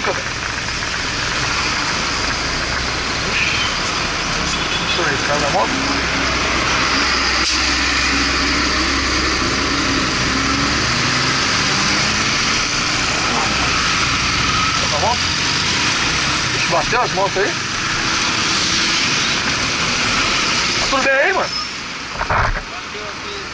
pica, velho. Deixa eu ver, esse cara da moto. Tá bom? Deixa eu bater as motos aí. Tá tudo bem aí, mano?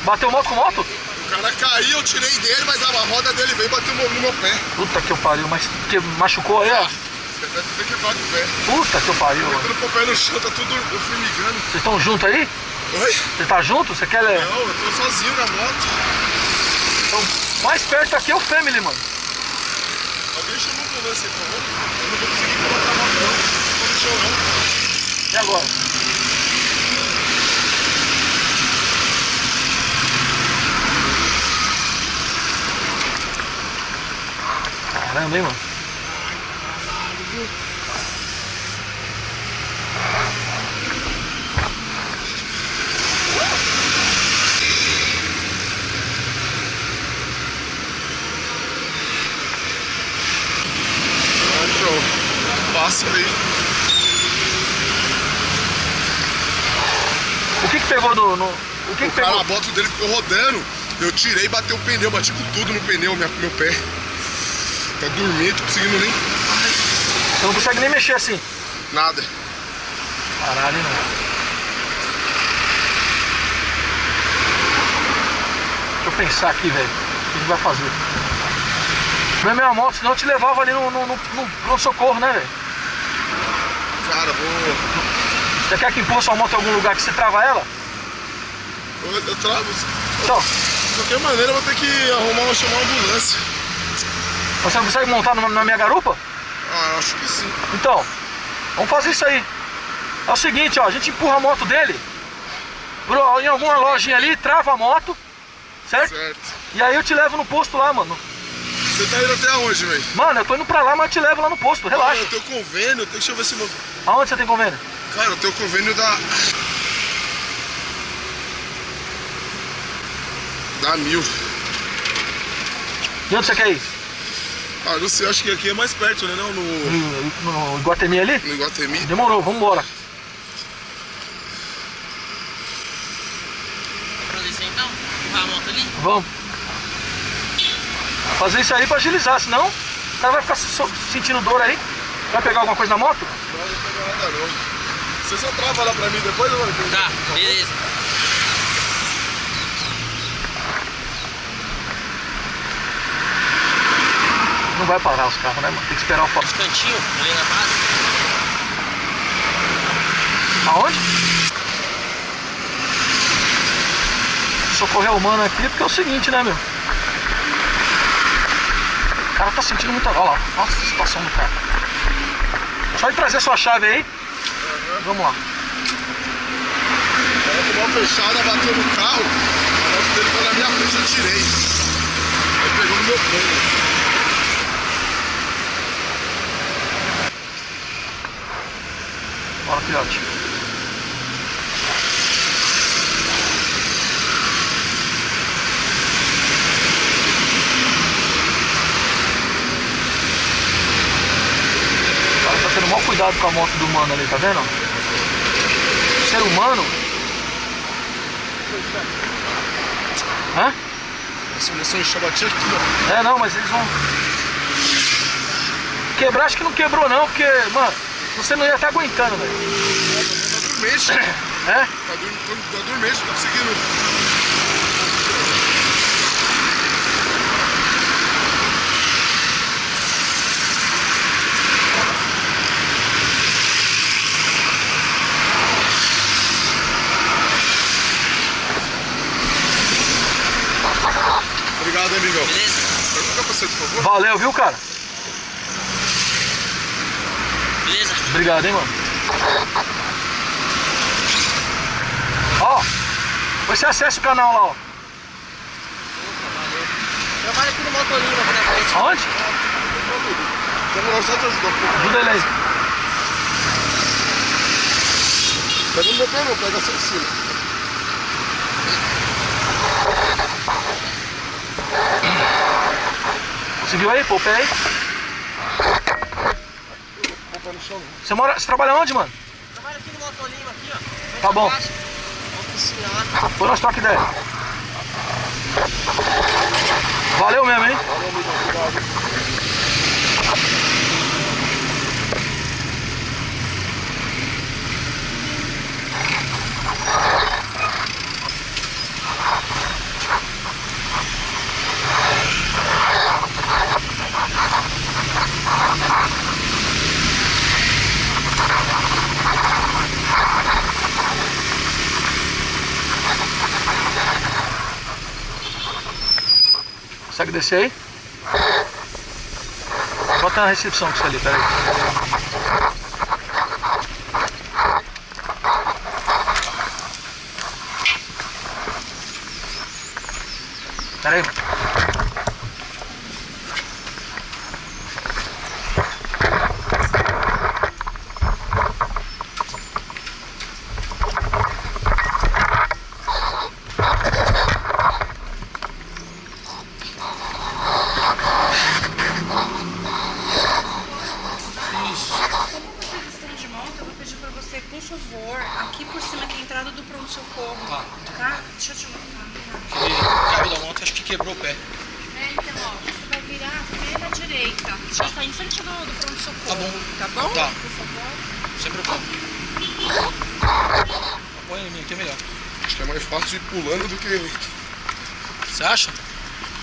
Bateu moto com moto? O cara caiu, eu tirei dele, mas a roda dele veio e bateu no meu pé. Puta que eu pariu, mas que machucou aí, ó. Você deve ter quebrado o pé. Puta que eu pariu, mano. Quando o pé no chão, tá tudo formigando. Vocês estão juntos aí? Oi? Você tá junto? Você quer... Não, eu tô sozinho na moto. Então, mais perto aqui é o Family, mano. Alguém chamou a ambulância aí, por favor? Eu não vou conseguir colocar a moto, não. Não tô no chão, não. E agora? Caramba, hein, mano? Passa aí. O que pegou no... O que pegou? Cara, a moto dele ficou rodando. Eu tirei e bateu o pneu, bati com tudo no pneu, meu pé. Tá dormindo, tô conseguindo nem... Você não consegue nem mexer assim? Nada. Caralho, não. Deixa eu pensar aqui, velho. O que a gente vai fazer? Não é minha moto, senão eu te levava ali no socorro, né, velho? Cara, vou... Você quer que empurra sua moto em algum lugar que você trava ela? Eu travo. Então. De qualquer maneira, eu vou ter que chamar uma ambulância. Você não consegue montar na minha garupa? Ah, eu acho que sim. Então, vamos fazer isso aí. É o seguinte, ó, a gente empurra a moto dele em alguma lojinha ali, trava a moto, certo? Certo. E aí eu te levo no posto lá, mano. Você tá indo até onde, velho? Mano, eu tô indo pra lá, mas eu te levo lá no posto, relaxa. Eu tenho convênio, deixa eu ver se meu... Aonde você tem convênio? Cara, eu tenho convênio da 1000. E onde você quer ir? Ah, não sei, acho que aqui é mais perto, né? Não, No Iguatemi ali? no Iguatemi. Demorou, vamos embora. Fazer isso aí então? Empurrar a moto ali? Vamos. Fazer isso aí pra agilizar, senão o cara vai ficar sentindo dor aí. Vai pegar alguma coisa na moto? Não, não pega nada não. Você só trava lá pra mim depois, mano? Tá, beleza. Não vai parar os carros, né, mano? Tem que esperar o foco. Os cantinhos ali na base. Aonde? Socorrer humano aqui, porque é o seguinte, né, meu? O cara tá sentindo muita... Olha lá, nossa a situação do cara. Só de trazer sua chave aí. Vamos lá. Ela com a mão fechada, bateu no carro. A moto dele foi na minha frente, eu tirei. Aí pegou no meu pé. Bora, filhote. O cara tá tendo o maior cuidado com a moto do mano ali, tá vendo? O ser humano... Hã? Essa emoção de batia aqui, ó. É, não, mas eles vão... Quebrar, acho que não quebrou não, porque, mano, você não ia estar aguentando, velho. Tá dormente. É? Tá dormente, tô conseguindo. Obrigado, amigão. Beleza? Pega o capacete, por favor. Valeu, viu, cara? Beleza? Obrigado, hein, mano. Ó, você acessa o canal lá, ó. Trabalha aqui no motorinho aqui na frente. Aonde? Vamos lá, só te ajudar um pouco. Do delay. Pega no meu pé, não, pega só em cima. Conseguiu aí? Pô o pé aí? no chão não. Você trabalha onde, mano? Trabalha aqui no Motolima, aqui, ó. Tá bom. Oficina lá. Põe nós troca ideia. Valeu mesmo, hein? Valeu, amigão. Obrigado. Consegue descer aí? Bota na recepção com você ali, peraí. Peraí. Por favor, aqui por cima que é a entrada do pronto-socorro, tá? Deixa eu te mostrar. Aquele cabo da moto acho que quebrou o pé. Então, ó, você vai virar pela direita. Já está em frente do pronto-socorro. Tá bom. Tá bom? Tá. Por favor. Sem problema. Põe em mim, que é melhor. Acho que é mais fácil ir pulando do que... Você acha?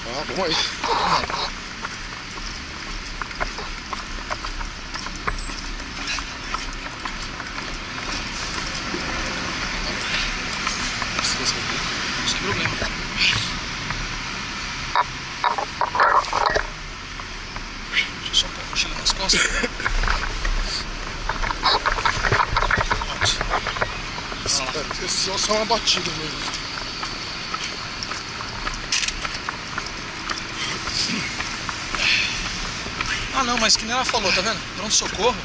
Ah, vamos aí. Sem problema. Deixa eu só pôr a mochila nas costas. É só uma batida mesmo. Ah não, mas que nem ela falou, tá vendo? Pronto socorro.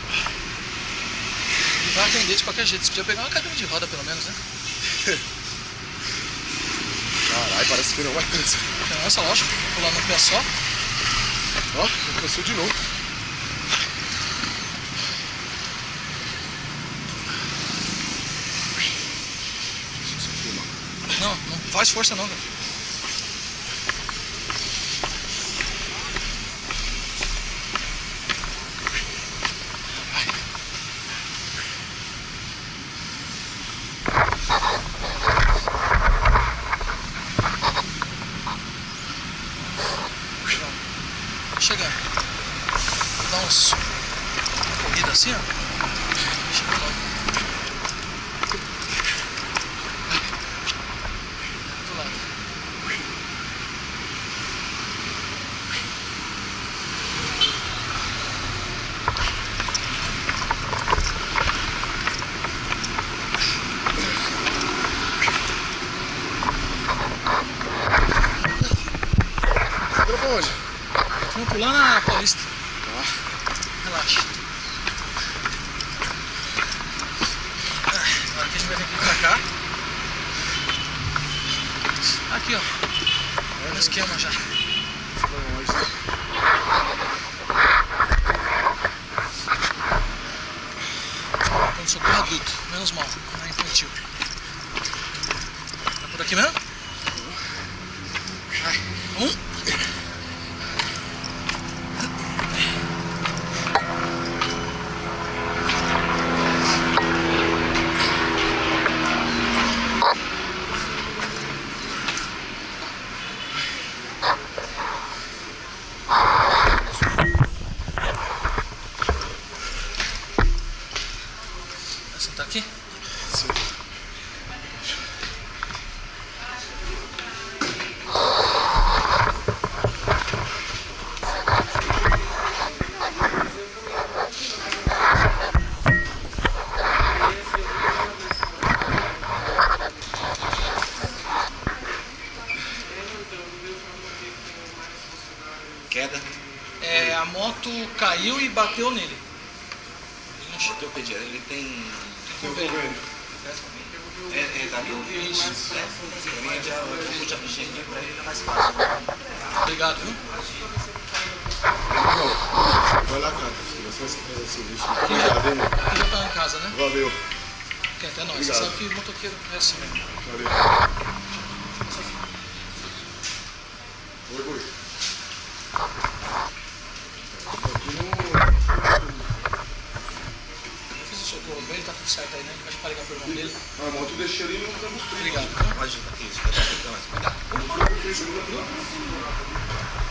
Ele vai atender de qualquer jeito. Você podia pegar uma cadeira de roda pelo menos, né? Caralho, parece que não vai cansar. Essa lógico, pular num pé só. Ó, cansou de novo. Não, não faz força não, cara. Chegando. Dá uns corrida assim, ó. Chega logo. Do lado. Segura pra onde? Vamos pular na Paulista. Tá. Relaxa. Agora que a gente vai ter que vir pra cá. Aqui, ó. No esquema já. Quando socorro adulto, menos mal, não é infantil. Tá por aqui mesmo? Um. Vai sentar aqui? Sim. Queda? É, a moto caiu e bateu nele. Ortopedia, ele tem. Convênio. É da minha? Isso. Pra mim já cheguei pra ele, é mais fácil. Obrigado, viu? Não. Vai lá, cara. Você vai ser serviço. Obrigado, hein, mano. Aqui já tá em casa, né? Valeu. Que até nós. Você Obrigado. sabe que motoqueiro é assim mesmo. Valeu. Oi, oi. Eu fiz o socorro bem, tá tudo certo aí, né? Pode ligar pro irmão dele. A moto eu deixei ali no Obrigado. Imagina, aqui, isso, cuidado, cuidado. Não